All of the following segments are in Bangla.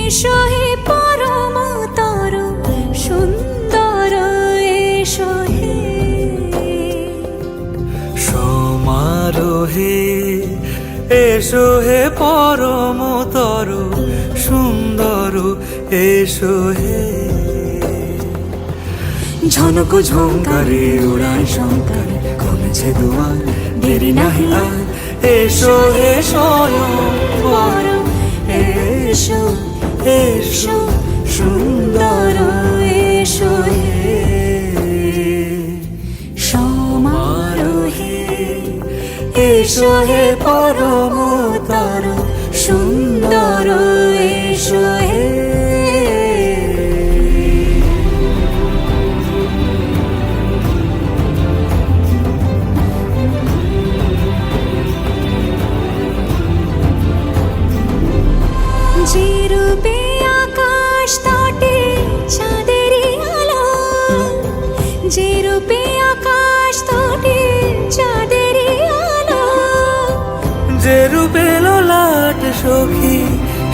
এসো হে পরমতর সুন্দর এসো হে সমারোহে এসো হে পরমতর সুন্দর এসো হে ঝনক ঝঙ্কারে উড়ায় শঙ্কারে কমেছে দুয়ার দেরি নাহি আর এসো হে স্বয়ং বর এসো এসো সুন্দর এসো হে সমারোহে এসো হে পরমতর সুন্দর এসো হে যে রূপে আকাশ তটে চাঁদেরই আলো যে রূপে আকাশ তটে চাঁদেরই আলো যে রূপে ললাট সখী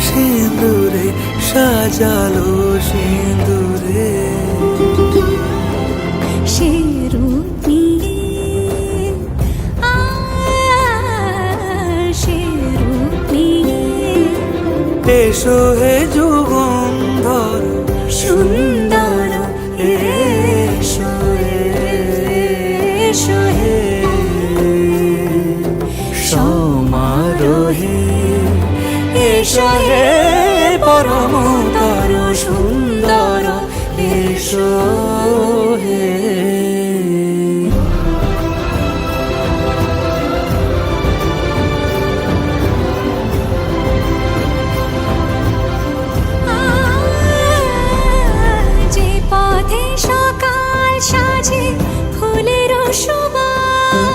সিঁদুরে সাজালো সিঁদুরে সে রূপ নিয়ে সে রূপ নিয়ে এসো হে যুগন্ধর সুন্দর এসো এসো হে সমারোহে এসো হে পরমতর সুন্দর এসো হে যে পথে সকাল সাজে ফুলের সুবাস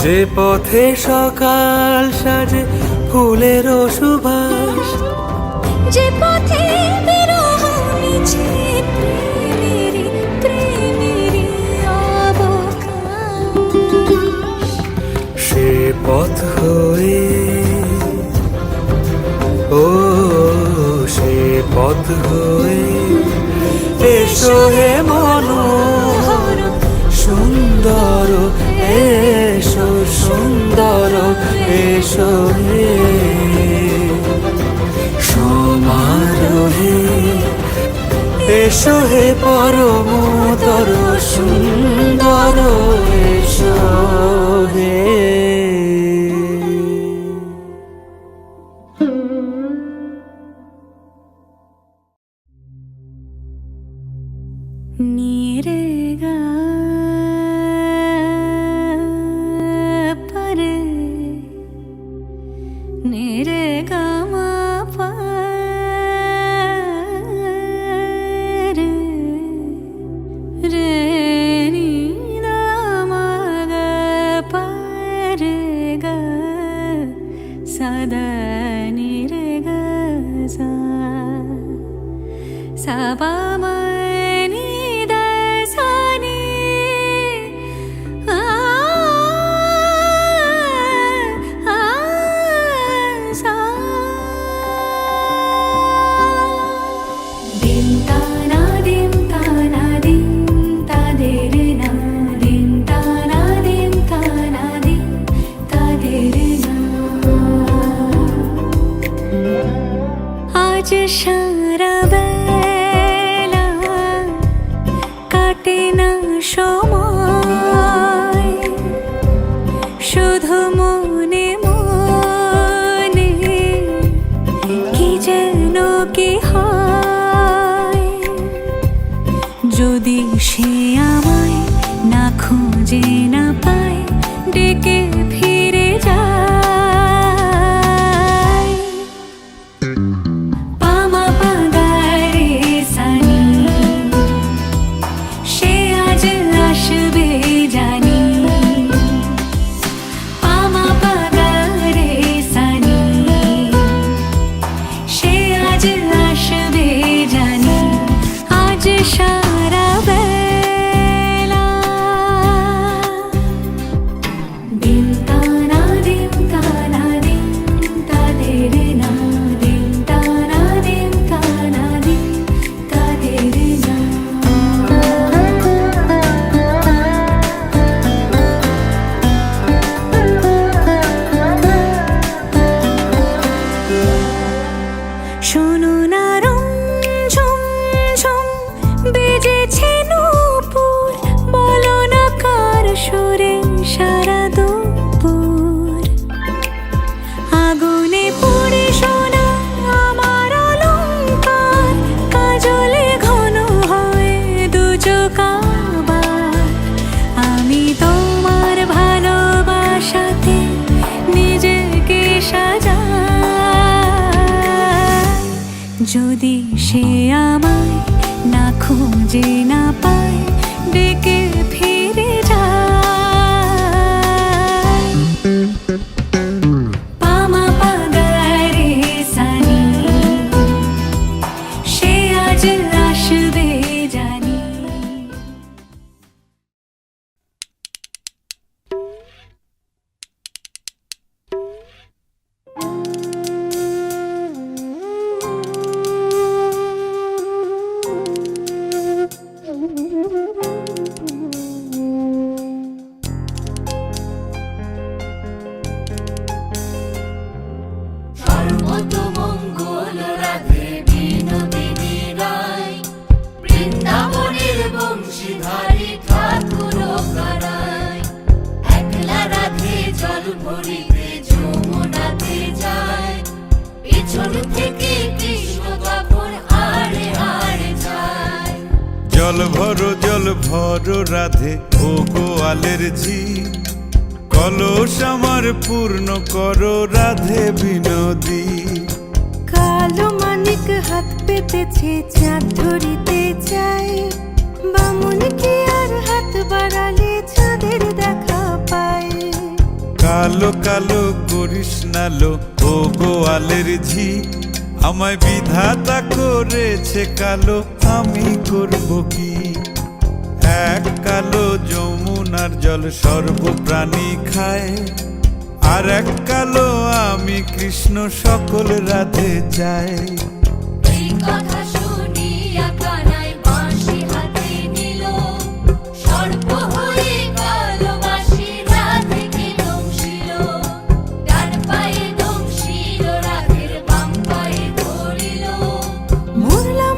যে পথে সকাল সাজে ফুলের সুবাস যে পথে বিরহ মিছে প্রেমেরই প্রেমেরই অবকাশ সে পথ হয়ে ও সে পথ হয়ে এসো হে মনোহর সুন্দর এসো সুন্দর এসো হে সমারোহে এসো হে পরমতর সুন্দর এসো হে नीरे गा परे नीरे गा मा परे সারা দুপুর আগুনে পুড়ে সোনা আমার অলংকার কাজলে ঘন হয় দু চোখ আবার আমি তোমার ভালোবাসাতে নিজেকে সাজাই যদি সে আমায় না খুঁজে না পায় ডেকে ফিরে যায় পামা পাগারে সানি সে আজ আসবে জানি সর্বতমঙ্গল রাধে বিনোদিনী রায় বৃন্দাবনের বংশীধারী ঠাকুর কারায় একলা রাধে জল ভরিতে যমুনাতে যায় পিছন থেকে কৃষ্ণ তখন আড়ে আড়ে যায় জল ভরো রাধে ও গোয়ালের ঝি কলস আমার পূর্ণ করো রাধে বিনোদী কালো মানিক হাত পেতেছে চাঁদ ধরিতে চায় বামুন কি আর হাত বাড়ালে চাঁদের দেখা পায় কালো কালো করিস নালো ও গোয়ালের ঝি আমায় বিধাতা করেছে কালো আমি করব কি এক কালো যমুনার জল সর্বপ্রাণী খায় আর এক কালো আমি কৃষ্ণ সকল রাধে চাই এই কথা শুনিয়া কানাই বাঁশি হাতে নিল সর্প হয়ে কালো বাঁশি রাধেকে দংশিল ডান পায়ে দংশিল রাধের বাম পায়ে ধরিল মরলাম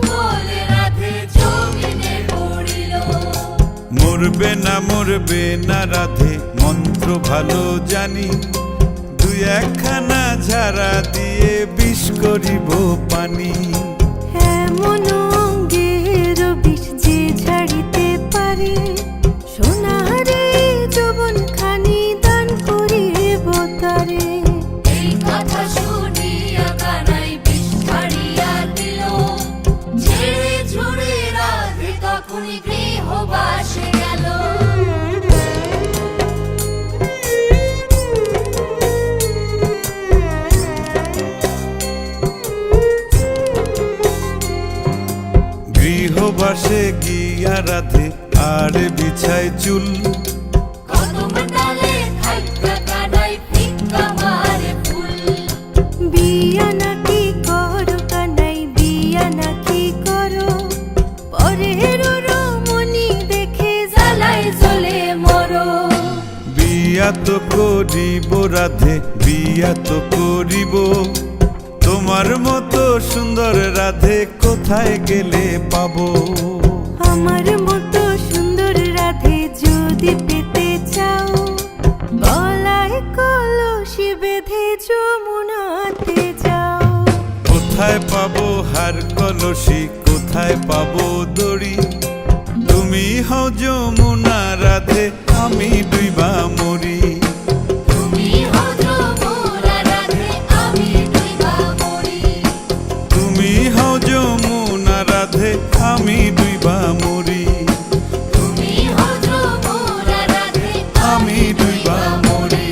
বলে রাধে জমিনে পড়িল মরবে না রাধে মন্ত্র ভালো জানি দুই একখানা ঝাড়া দিয়ে বিষ করিব পানি এমন অঙ্গের বিষ যে ছাড়িতে পারে সোনারে যৌবন খানি দান করিব তারে এই কথা শুনিয়া কানাই বিষ ছাড়িয়া দিল ঝেড়ে ঝুড়ে রাধে তখনই গৃহবাসে গেল গৃহবাসে গিয়া রাধে আর বিছায় চুল কদম ডালে থাইকা কানাই ফিক্কা মারে ফুল বিয়া নাকি করো কানাই বিয়া নাকি করো পরের রমণী দেখে জ্বালায় জ্বলে মরো বিয়া তো করিব রাধে বিয়া তো করিব তোমার মতো সুন্দর রাধে কোথায় গেলে পাবো আমার মতো সুন্দর রাধে যদি পেতে চাও গলায় কলসি বেঁধে যমুনাতে যাও কোথায় পাবো হার কলসি কোথায় পাবো দড়ি তুমি হও যমুনা রাধে আমি ডুইবা মরি তুমি হও যমুনা রাধে আমি ডুইবা মরি তুমি হও যমুনা রাধে আমি ডুইবা মরি তুমি হও যমুনা রাধে আমি ডুইবা মরি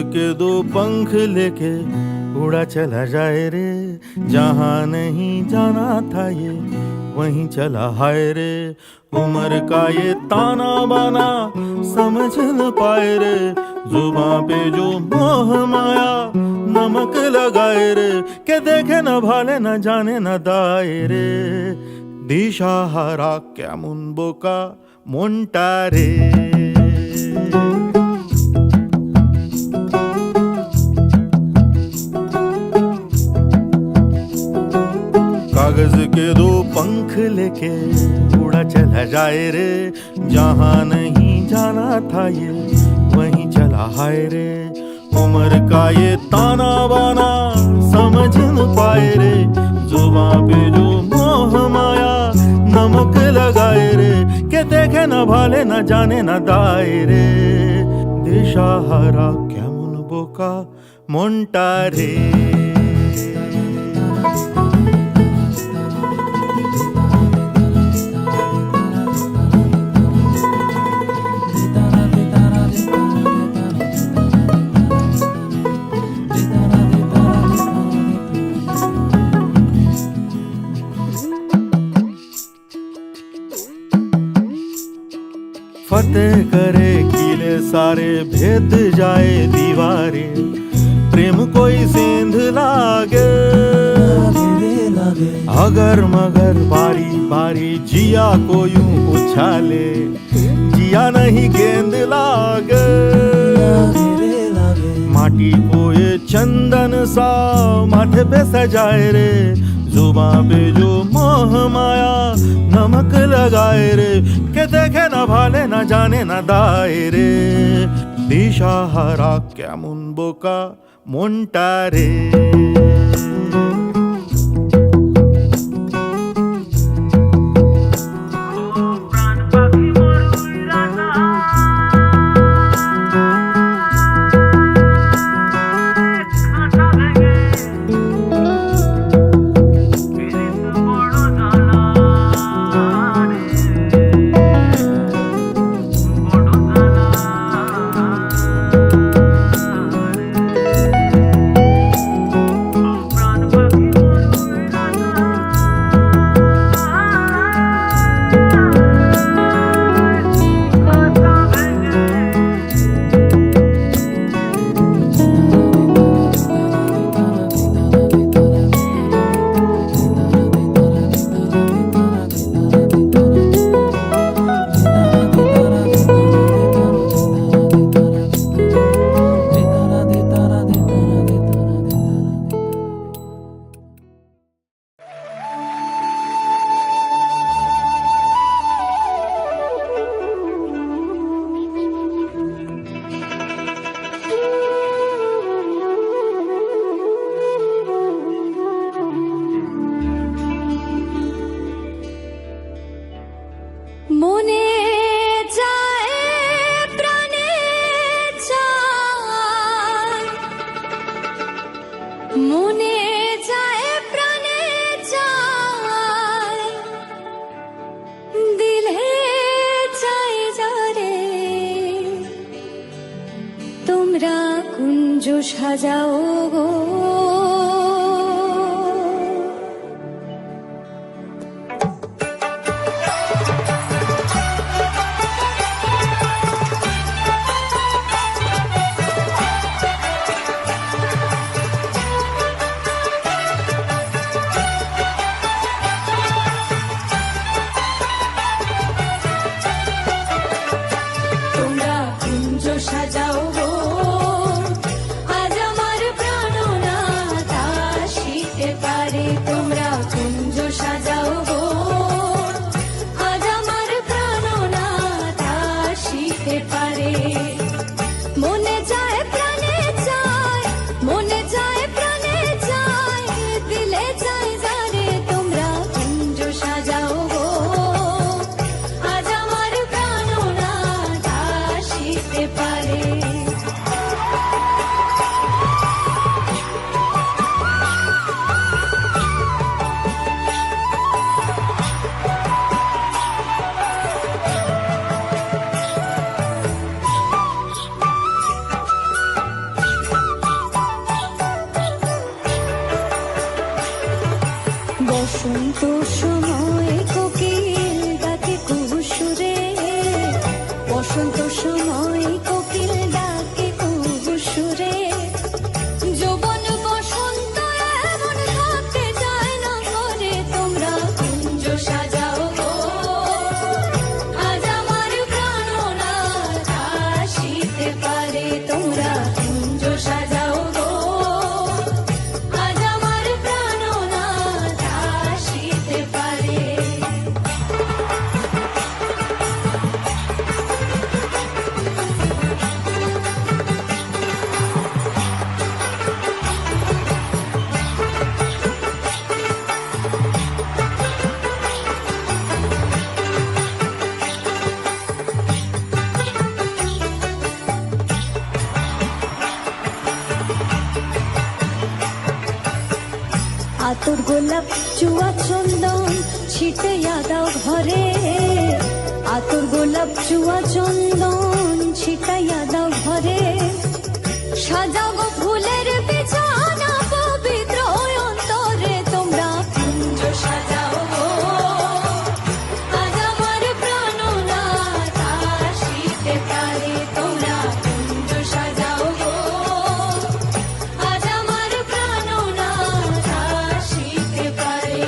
के दो पंख लेके उड़ा चला जाए रे, जहाँ नहीं जाना था ये वहीं चला हाय रे। उम्र का ये ताना बाना समझ न पाए रे, जुबां पे जो मोह माया नमक लगाए रे, के देखे न भाले न जाने न दाए रे। দিশাহারা কেমন বোকা মনটা রে। कागज के दो पंख लेके उड़ा चला जाए रे, जहाँ नहीं जाना था ये वहीं चला हाय रे। उम्र का ये ताना बाना समझ न पाए रे, जुबां पे जो मोह माया नमक लगाए रे, के देखे न भाले न जाने न दाए रे। দিশাহারা কেমন বোকা মনটা রে। फतेह करे किले सारे, भेद जाए दीवारें, प्रेम कोई सेंध लागे अगर मगर बारी बारी जिया को यूं उछाले, जिया नहीं गेंद लागे। माटी को ये चंदन सा माथे पे सजाए रे, जुबां पे जो मोह माया नमक लगाए रे, के देखे न भाले न जाने न दाए रे। দিশাহারা কেমন বোকা মনটা রে। মনে যায় প্রাণে চায়, মনে যায় প্রাণে চায়, দিলে চাই যারে তোমরা কুঞ্জ সাজাও গো। সাজাও গো আজ আমার প্রাণনাথ আসিতে পারে, তোমরা কুঞ্জ সাজাও গো আজ আমার প্রাণনাথ আসিতে পারে। মনে যায় প্রাণে চায়, মনে যায় প্রাণে চায়, দিলে চাই যারে তোমরা কুঞ্জ সাজাও গো আজ আমার প্রাণনাথ আসিতে পারে। বসন্ত সময় কোকিল ডাকে কুহুসুরে, বসন্ত সময় কোকিল ডাকে কুহুসুরে। যৌবন বসন্ত এমন থাকতে চায় না ঘরে, তোমরা কুঞ্জ সাজাও গো। আজ আমার প্রাণনাথ আসিতে পারে, তোমরা কুঞ্জ সাজাও গো। আজ আমার প্রাণনাথ আসিতে পারে। আতর গোলাপ চুয়া চন্দন ছিটাইয়া দাও ঘরে, আতর গোলাপ চুয়া চন্দন ছিটাইয়া দাও ঘরে। সাজাও গো ফুলের বিছানা পবিত্র অন্তরে, তোমরা কুঞ্জ সাজাও গো। আজ আমার প্রাণনাথ আসিতে পারে, তোমরা কুঞ্জ সাজাও গো। আজ আমার প্রাণনাথ আসিতে পারে।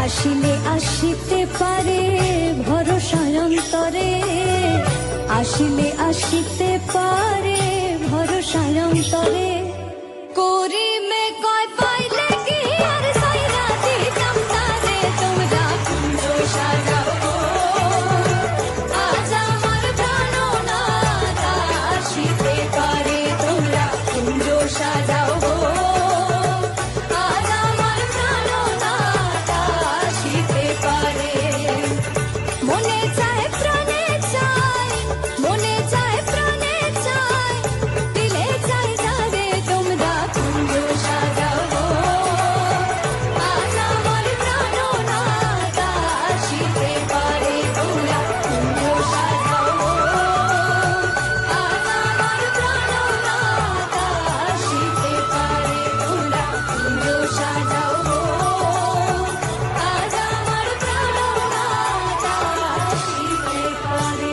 আসিলে আসিতে পারে ভরসার অন্তরে, আসিলে আসিতে পারে ভরসার অন্তরে। করিমে কয় পাইলে কি আর সাইরা দিতাম তারে, তোমরা কুঞ্জ সাজাও গো। আজ আমার প্রাণনাথ আসিতে পারে, তোমরা কুঞ্জ সাজাও গো। আজ আমার প্রাণনাথ আসিতে পারে। মনে চায় প্রাণে চায়, মনে চায় প্রাণে চায়, দিলে চায় যাবে, তোমরা কুঞ্জ সাজাও গো। আজ আমার প্রাণনাথ আসিতে পারে, তোমরা কুঞ্জ সাজাও গো। আজ আমার প্রাণনাথ আসিতে পারে, তোমরা কুঞ্জ সাজাও গো। আজ আমার প্রাণনাথ আসিতে পারে।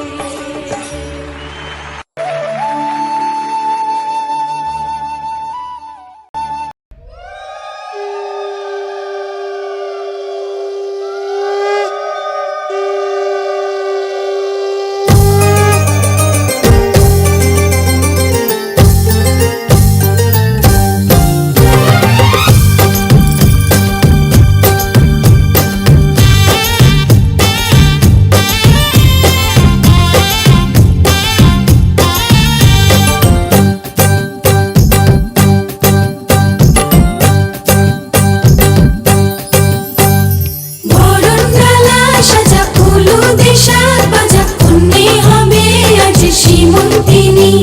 বরণডালা সাজা ফুলো দেশার বাজা, কন্যে হবে আজ সীমন্তিনী।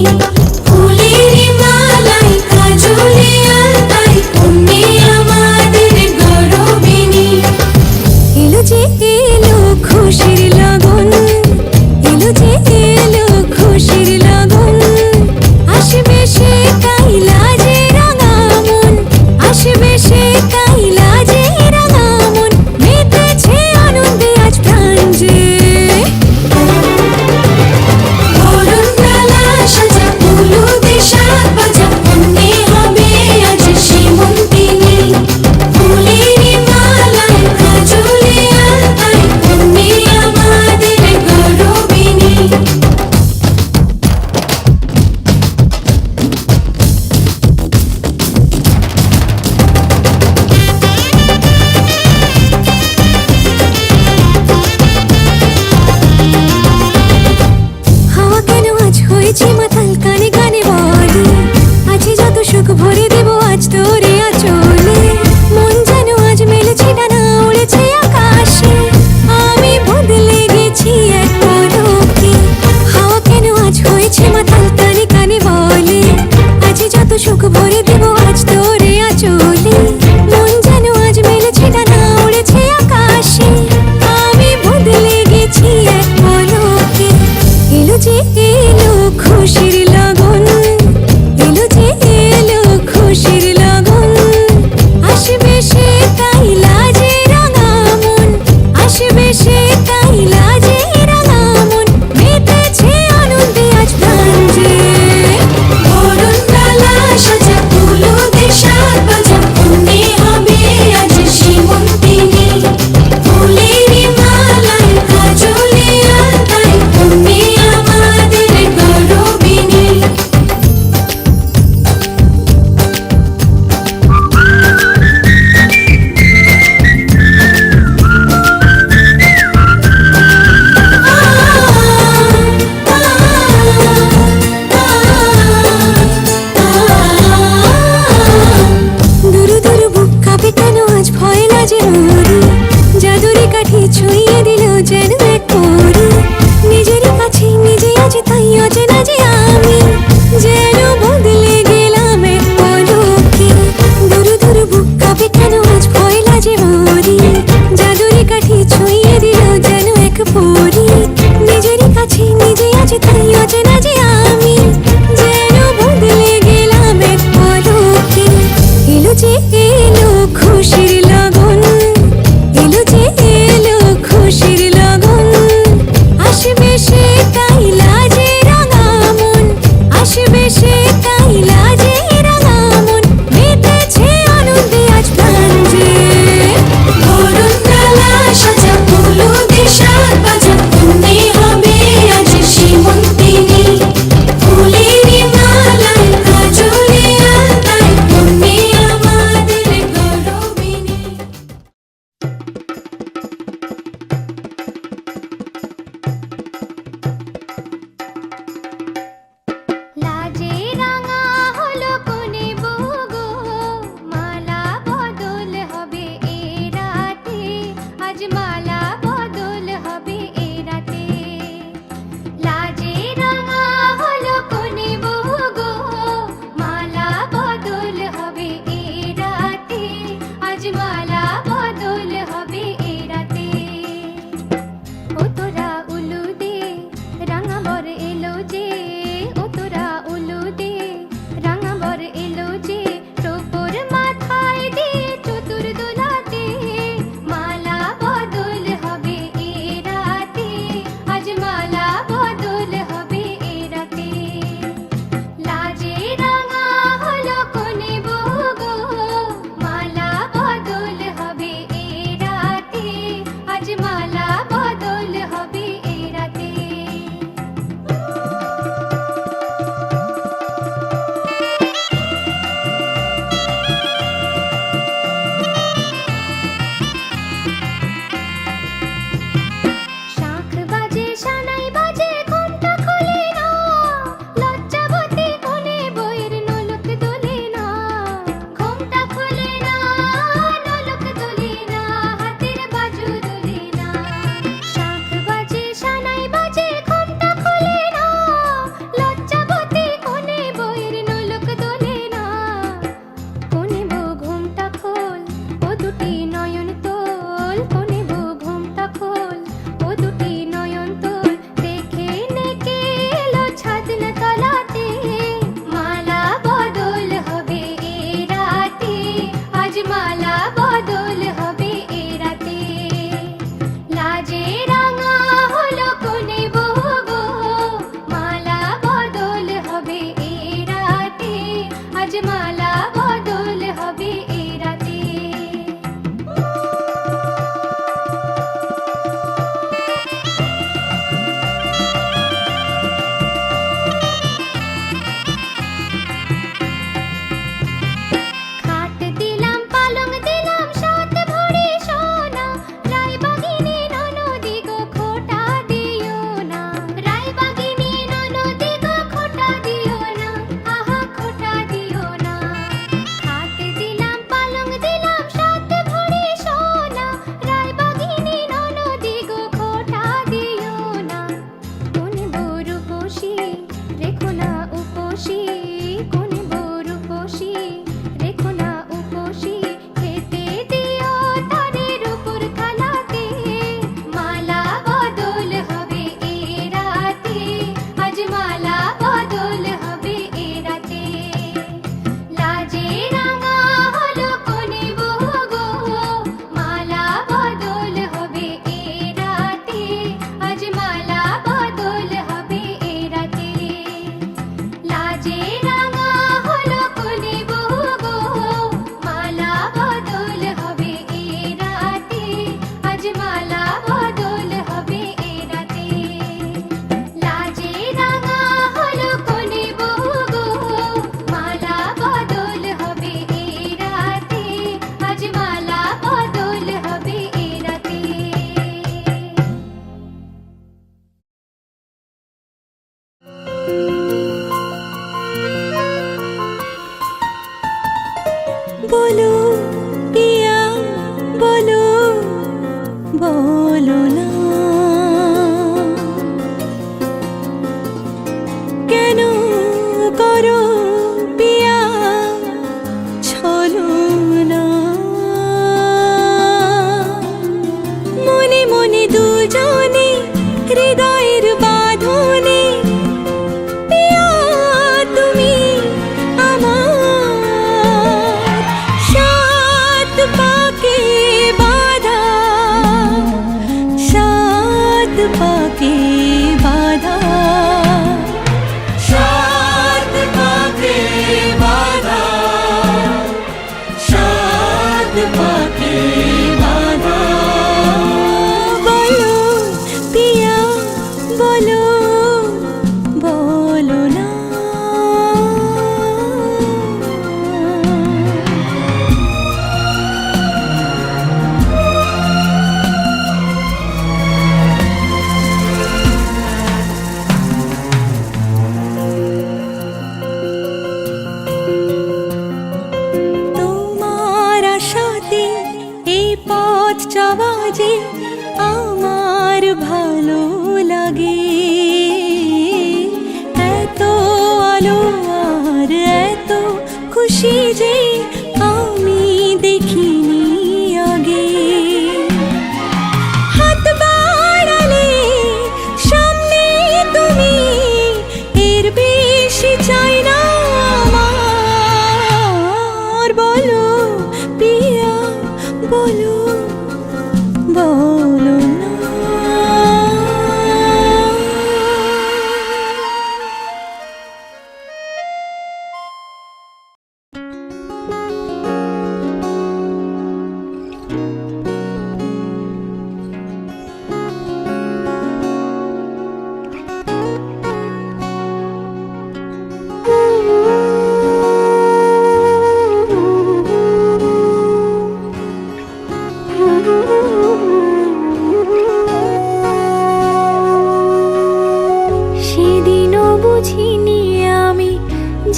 ফুলের মালাই কাজলে আলতাই, কন্যে আমাদের গৌরবিনী। এলো যে এলো খুশির লগন, এলো যে এলো খুশির লগন। আসবে সে কাইলা যে রাঙা মন, আসবে সে কাইলা যে রাঙা মন। মেতেছে আনন্দে আজ প্রাণ যে। বরণডালা সাজা খুশির লগন, এলো যে এলো খুশির লগন। আসবে সে তাই লাজে রাঙা মন, আসবে সে তাই লাজে রাঙা মন। মেতেছে আনন্দে আজ প্রাণ যে। বরণ ডালা সাজা ফুলো দেশার বাজা, কন্যে হবে আজ সীমন্তিনী। ফুলেরই মালায় কাজলে আলতায়, কন্যে আমাদের গৌরবিনী। দুরু দুরু বুক কাঁপে কেন আজ ভয় লাজে মরি। জাদুরি কাঠি ছুঁয়ে দিল যেন এক পরি। নিজেরই কাছে নিজে আছি তাই অচেনা যে আমি, যেন বদলে গেলাম এক পলকে। দুরু দুরু বুক কাঁপে কেন আজ ভয় লাজে মরি। জাদুরি কাঠি ছুঁয়ে দিল যেন এক পরি। নিজেরই কাছে নিজে আছি তাই অচেনা যে আমি, যেন বদলে গেলাম এক পলকে। এলো যে এলো খুশির লগন, এলো যে এলো খুশির লগন। আসবে সে তাই লাজে রাঙা মন, আসবে সে তাই লাজে রাঙা মন। মেতেছে আনন্দে আজ প্রাণ যে। বরণ ডালা সাজা ফুলো দেশার বাজা, কন্যে হবে আজ সীমন্তিনী। ফুলেরই মালায় কাজলে আলতায়, কন্যে আমাদের গৌরবিনী। লাজে রাঙা হলো কোনে বউ গো, মালা বদল হবে এ রাতে, আজ মালা বদল হবে এ রাতে। লাজে রাঙা হলো কোনে বউ গো, মালা বদল হবে এ রাতে, আজ মালা বদল হবে এ রাতে। ও তোরা উলু দে রাঙা বর এলো যে, ও তোরা উলু দে রাঙা বর এলো যে। টোপর মাথায় দিয়ে চতুর দোলাতে, মালা বদল হবে এ রাতে, আজ মালা বদল হবে এ রাতে। লাজে রাঙা হলো কোনে বউ গো, মালা বদল হবে এ রাতে, আজ মালা বদল হবে এ রাতে।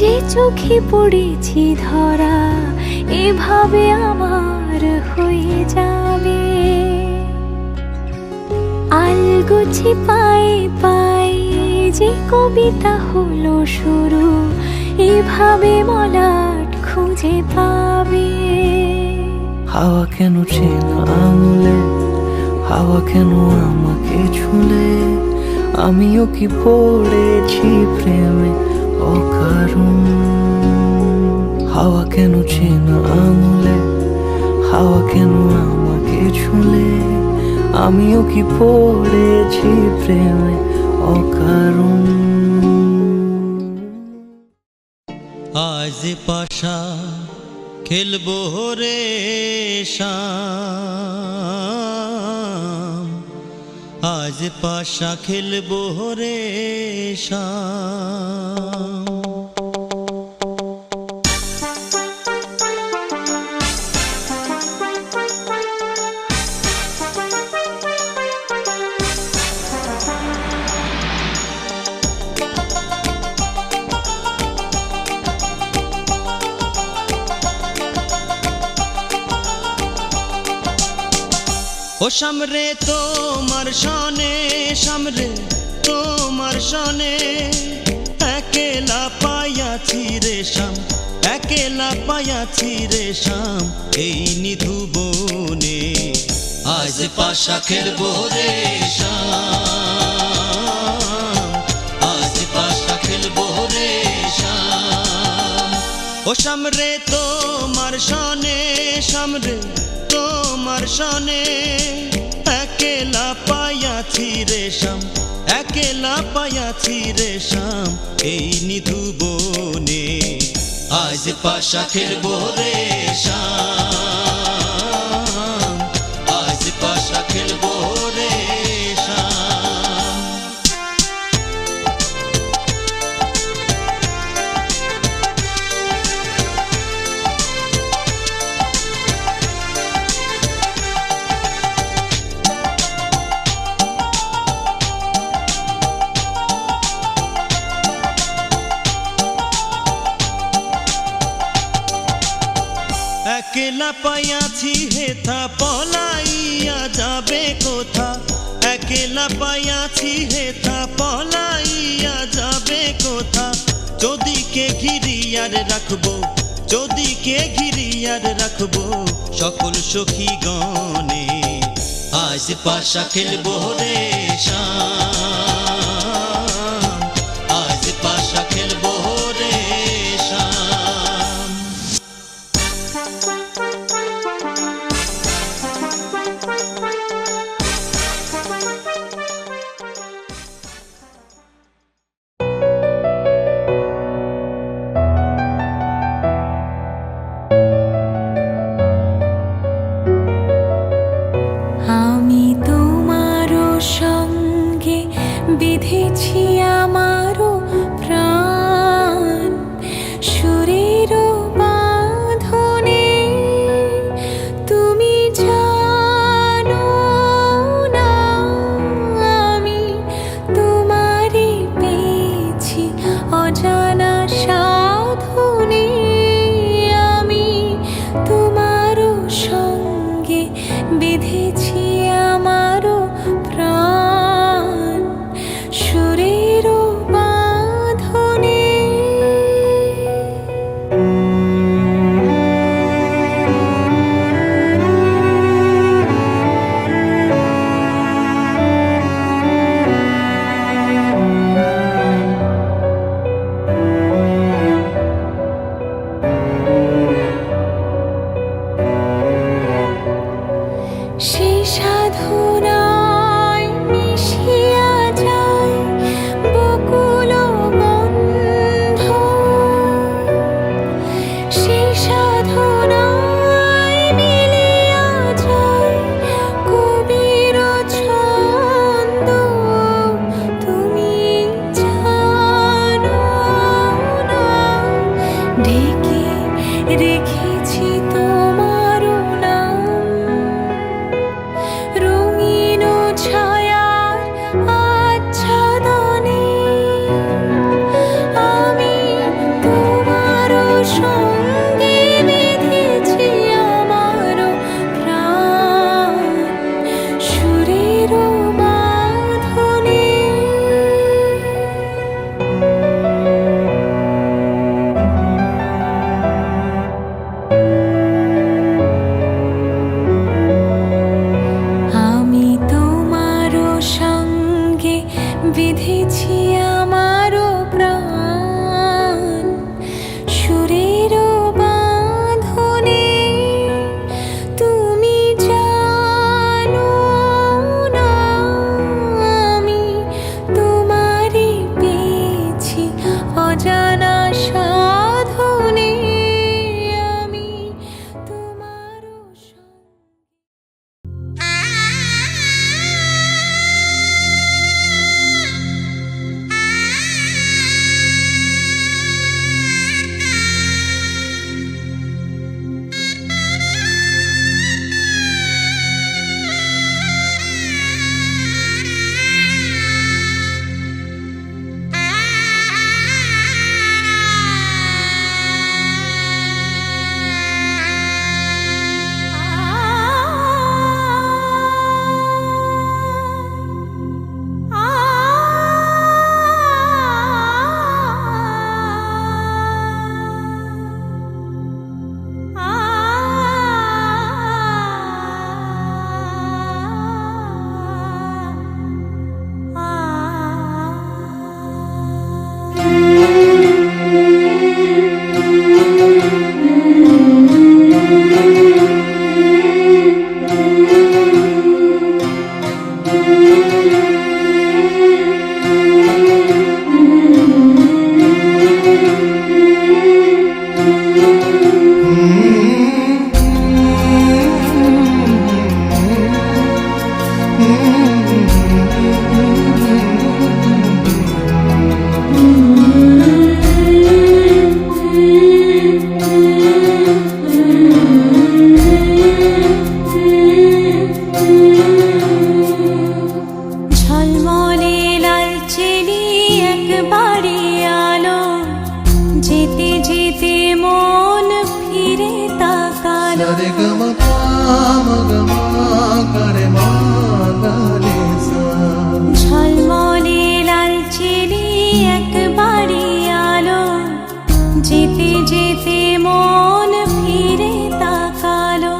যে চোখে পড়েছি ধরা এভাবে আমার হয়ে যাবে। আলগোছি পায়ে পায়ে যে কবিতা হলো শুরু, এভাবে মলাট খুঁজে পাবে। হাওয়া কেন চেনা আঙুলে, হাওয়া কেন আমাকে ছুলে, আমিও কি পড়েছি প্রেমে অকারণ। হাওয়া কেন চেনা আঙুলে, হাওয়া কেন আমাকে ছুলে, আমিও কি পড়েছি প্রেমে অকারণ। আজ পাশা খেলবো রে শাম, আজ পাশা খেলবো রে শাম। ও সামরে তোমার সনে, সামরে তোমার সনে, একেলা পাইয়াছি রে শাম, একেলা পাইয়াছি রে শাম এই নিধু বনে। আজ পাশা খেলবো রে শাম, আজ পাশা খেলবো রে শাম। ও সামরে তোমার সনে, সামরে তোমার সনে, একেলা পাইয়াছি রে শাম, একেলা পাইয়াছি রে শাম এই নিধু বনে। আজ পাশা খেলবো রে শাম, আজ পাশা খেলবো রে শাম। একেলা পাইয়াছি হেথা পলাইয়া যাবে কোথা, একেলা পাইয়াছি হেথা পলাইয়া যাবে কোথা। যদি কে ঘিরিয়ার রাখবো, যদি কে ঘিরিয়ার রাখবো সকল সখী গণে। আজ পাশা খেলবো রে শাম, আজ পাশা খেলবো রে শাম। আমি তোমারও সঙ্গে একবারই আলো, যেতে যেতে মন ফিরে তাকালো। ঝলমলে লালচেলি একবারই আলো, যেতে যেতে মন ফিরে তাকালো।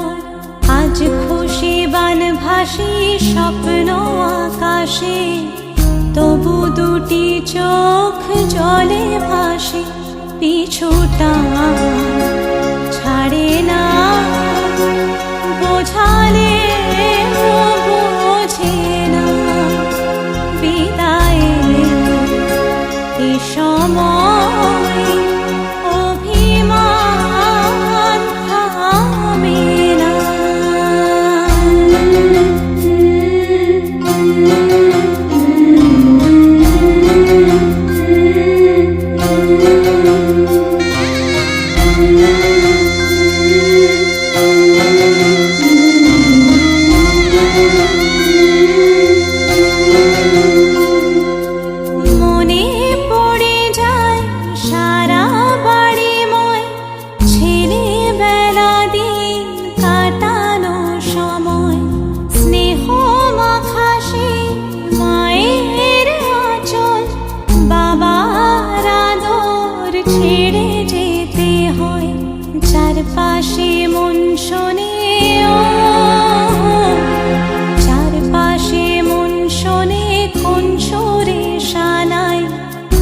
আজ খুশি বান ভাসি স্বপ্ন আকাশে, তবু দুটি চোখ জলে ভাসে। পিছুটা ছাড়ে না, বোঝালে বোঝে না। বিদায়ের এ সময় অভিমান থামে না। মনে পড়ে যায় সারা বাড়িময় ছেলেবেলা দিন কাটানো সময়। স্নেহ মাখাসে মায়ের আঁচল, বাবার আদর ছেড়ে যেতে হয়। চারপাশে মন শোনে চারপাশে মন শোনে কোন সুরে শানায়।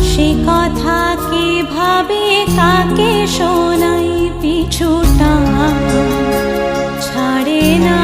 সে কথা কে ভাবে কাকে শোনাই, পিছুটা ছাড়ে না।